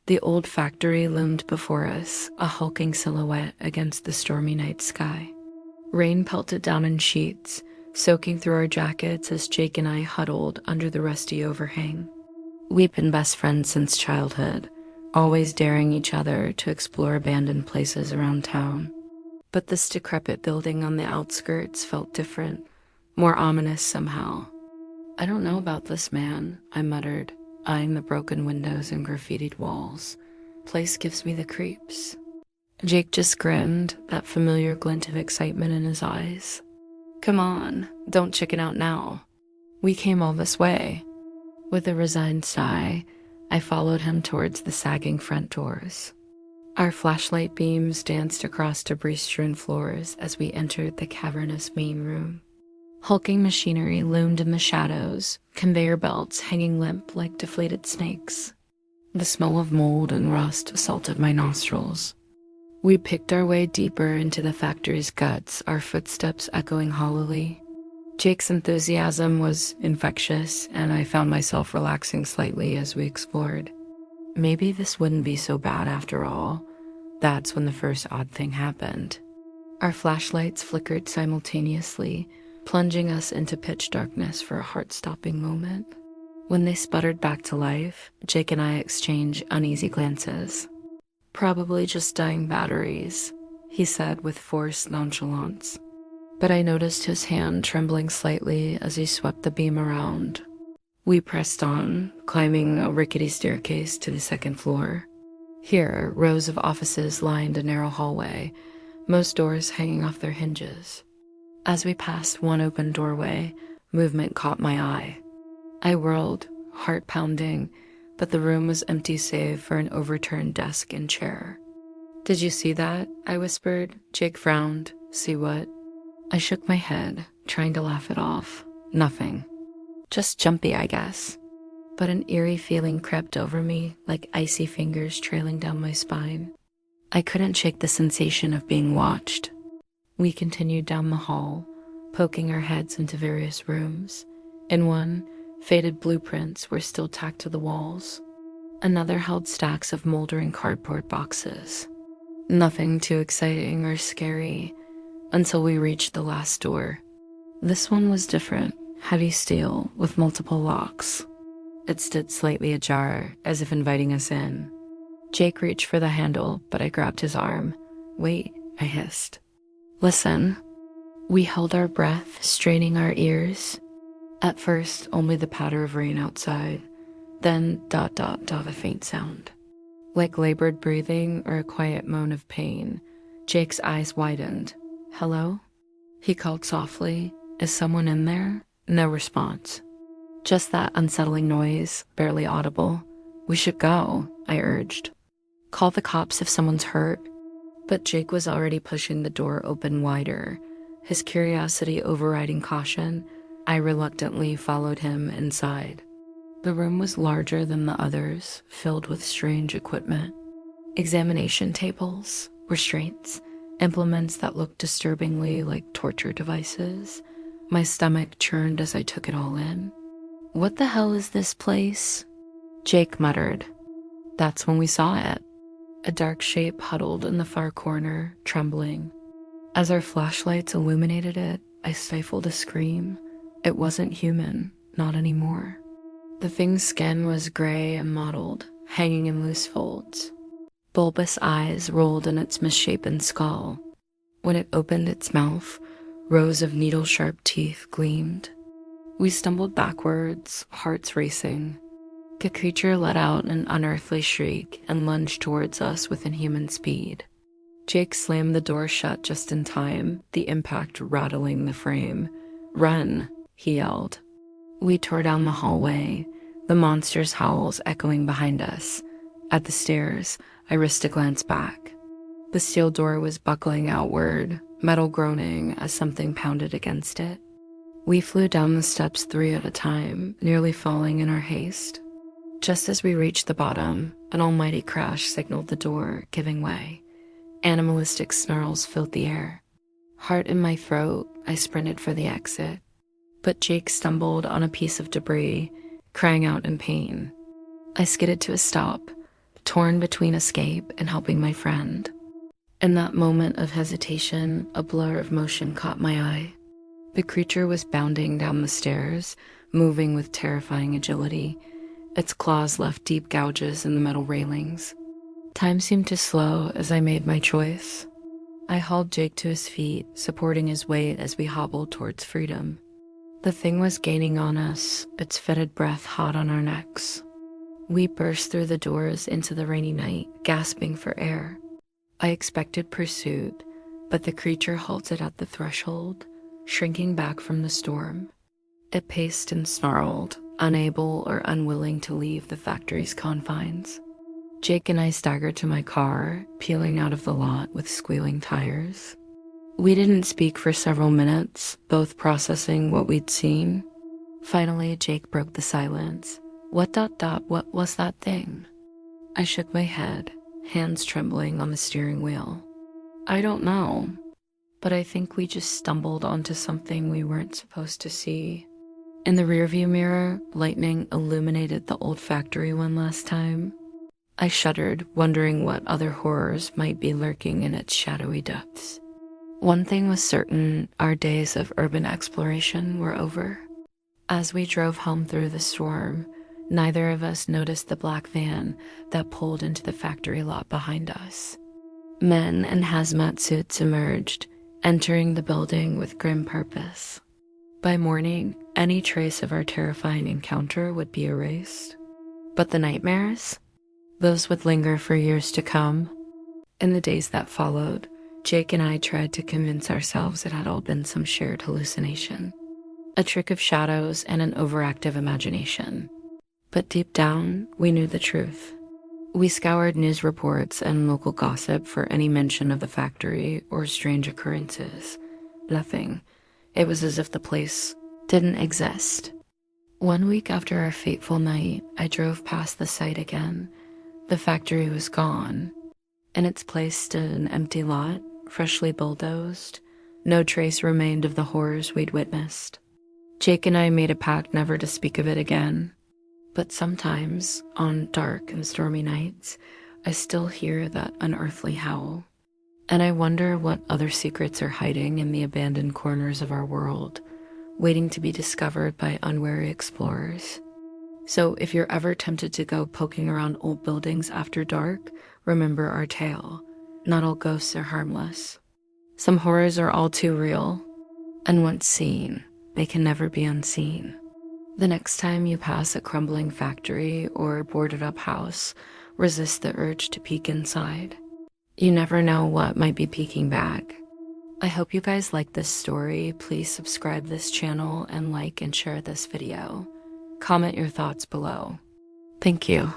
The old factory loomed before us, a hulking silhouette against the stormy night sky. Rain pelted down in sheets, soaking through our jackets as Jake and I huddled under the rusty overhang. We've been best friends since childhood, always daring each other to explore abandoned places around town. But this decrepit building on the outskirts felt different, more ominous somehow. "I don't know about this man," I muttered, eyeing the broken windows and graffitied walls. "Place gives me the creeps." Jake just grinned, that familiar glint of excitement in his eyes. "Come on, don't chicken out now. We came all this way." With a resigned sigh, I followed him towards the sagging front doors. Our flashlight beams danced across debris-strewn floors as we entered the cavernous main room. Hulking machinery loomed in the shadows, conveyor belts hanging limp like deflated snakes. The smell of mold and rust assaulted my nostrils. We picked our way deeper into the factory's guts, our footsteps echoing hollowly. Jake's enthusiasm was infectious, and I found myself relaxing slightly as we explored. Maybe this wouldn't be so bad after all. That's when the first odd thing happened. Our flashlights flickered simultaneously, plunging us into pitch darkness for a heart-stopping moment. When they sputtered back to life, Jake and I exchanged uneasy glances. "Probably just dying batteries," he said with forced nonchalance. But I noticed his hand trembling slightly as he swept the beam around. We pressed on, climbing a rickety staircase to the second floor. Here, rows of offices lined a narrow hallway, most doors hanging off their hinges. As we passed one open doorway, movement caught my eye. I whirled, heart pounding, but the room was empty save for an overturned desk and chair. "Did you see that?" I whispered. Jake frowned. "See what?" I shook my head, trying to laugh it off. "Nothing. Just jumpy, I guess." But an eerie feeling crept over me, like icy fingers trailing down my spine. I couldn't shake the sensation of being watched. We continued down the hall, poking our heads into various rooms. In one, faded blueprints were still tacked to the walls. Another held stacks of moldering cardboard boxes. Nothing too exciting or scary until we reached the last door. This one was different, heavy steel with multiple locks. It stood slightly ajar, as if inviting us in. Jake reached for the handle, but I grabbed his arm. "Wait," I hissed. "Listen." We held our breath, straining our ears. At first, only the patter of rain outside, then dot dot dot a faint sound. Like labored breathing or a quiet moan of pain, Jake's eyes widened. "Hello?" He called softly. "Is someone in there?" No response. Just that unsettling noise, barely audible. "We should go," I urged. "Call the cops if someone's hurt." But Jake was already pushing the door open wider. His curiosity overriding caution, I reluctantly followed him inside. The room was larger than the others, filled with strange equipment. Examination tables, restraints, implements that looked disturbingly like torture devices. My stomach churned as I took it all in. "What the hell is this place?" Jake muttered. That's when we saw it. A dark shape huddled in the far corner, trembling. As our flashlights illuminated it, I stifled a scream. It wasn't human, not anymore. The thing's skin was gray and mottled, hanging in loose folds. Bulbous eyes rolled in its misshapen skull. When it opened its mouth, rows of needle-sharp teeth gleamed. We stumbled backwards, hearts racing. The creature let out an unearthly shriek and lunged towards us with inhuman speed. Jake slammed the door shut just in time, the impact rattling the frame. "Run!" he yelled. We tore down the hallway, the monster's howls echoing behind us. At the stairs, I risked a glance back. The steel door was buckling outward, metal groaning as something pounded against it. We flew down the steps 3 at a time, nearly falling in our haste. Just as we reached the bottom, an almighty crash signaled the door giving way. Animalistic snarls filled the air. Heart in my throat, I sprinted for the exit. But Jake stumbled on a piece of debris, crying out in pain. I skidded to a stop, torn between escape and helping my friend. In that moment of hesitation, a blur of motion caught my eye. The creature was bounding down the stairs, moving with terrifying agility. Its claws left deep gouges in the metal railings. Time seemed to slow as I made my choice. I hauled Jake to his feet, supporting his weight as we hobbled towards freedom. The thing was gaining on us, its fetid breath hot on our necks. We burst through the doors into the rainy night, gasping for air. I expected pursuit, but the creature halted at the threshold, shrinking back from the storm. It paced and snarled, unable or unwilling to leave the factory's confines. Jake and I staggered to my car, peeling out of the lot with squealing tires. We didn't speak for several minutes, both processing what we'd seen. Finally, Jake broke the silence. What was that thing? I shook my head, hands trembling on the steering wheel. I don't know, but I think we just stumbled onto something we weren't supposed to see. In the rearview mirror, lightning illuminated the old factory one last time. I shuddered, wondering what other horrors might be lurking in its shadowy depths. One thing was certain, our days of urban exploration were over. As we drove home through the storm, neither of us noticed the black van that pulled into the factory lot behind us. Men in hazmat suits emerged, entering the building with grim purpose. By morning, any trace of our terrifying encounter would be erased. But the nightmares? Those would linger for years to come. In the days that followed, Jake and I tried to convince ourselves it had all been some shared hallucination, a trick of shadows and an overactive imagination. But deep down, we knew the truth. We scoured news reports and local gossip for any mention of the factory or strange occurrences. Nothing. It was as if the place didn't exist. 1 week after our fateful night, I drove past the site again. The factory was gone. In its place stood an empty lot, freshly bulldozed. No trace remained of the horrors we'd witnessed. Jake and I made a pact never to speak of it again. But sometimes, on dark and stormy nights, I still hear that unearthly howl. And I wonder what other secrets are hiding in the abandoned corners of our world, waiting to be discovered by unwary explorers. So if you're ever tempted to go poking around old buildings after dark, remember our tale. Not all ghosts are harmless. Some horrors are all too real, and once seen, they can never be unseen. The next time you pass a crumbling factory or boarded up house, resist the urge to peek inside. You never know what might be peeking back. I hope you guys like this story. Please subscribe this channel and like and share this video. Comment your thoughts below. Thank you.